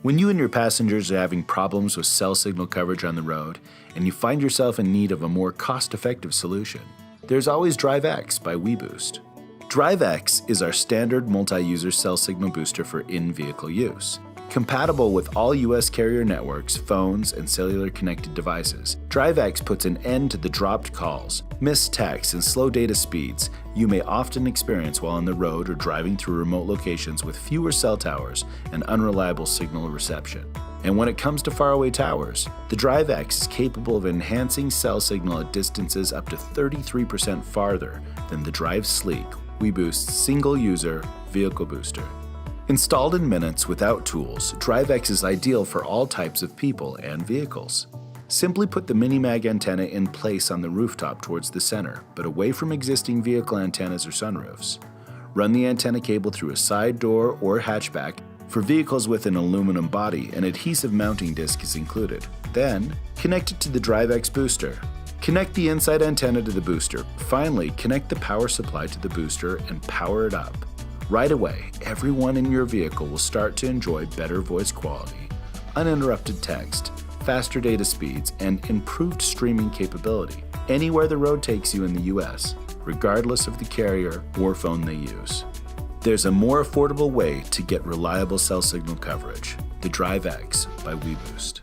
When you and your passengers are having problems with cell signal coverage on the road, and you find yourself in need of a more cost-effective solution, there's always DRIVE X by Weboost. DRIVE X is our standard multi-user cell signal booster for in-vehicle use. Compatible with all US carrier networks, phones, and cellular connected devices, DRIVE X puts an end to the dropped calls, missed texts, and slow data speeds you may often experience while on the road or driving through remote locations with fewer cell towers and unreliable signal reception. And when it comes to faraway towers, the DRIVE X is capable of enhancing cell signal at distances up to 33% farther than the DRIVE Sleek, Weboost's single-user vehicle booster. Installed in minutes without tools, DRIVE X is ideal for all types of people and vehicles. Simply put the mini-mag antenna in place on the rooftop towards the center, but away from existing vehicle antennas or sunroofs. Run the antenna cable through a side door or hatchback. For vehicles with an aluminum body, an adhesive mounting disc is included. Then, connect it to the DRIVE X booster. Connect the inside antenna to the booster. Finally, connect the power supply to the booster and power it up. Right away, everyone in your vehicle will start to enjoy better voice quality, uninterrupted text, faster data speeds, and improved streaming capability anywhere the road takes you in the US, regardless of the carrier or phone they use. There's a more affordable way to get reliable cell signal coverage, the DRIVE X by Weboost.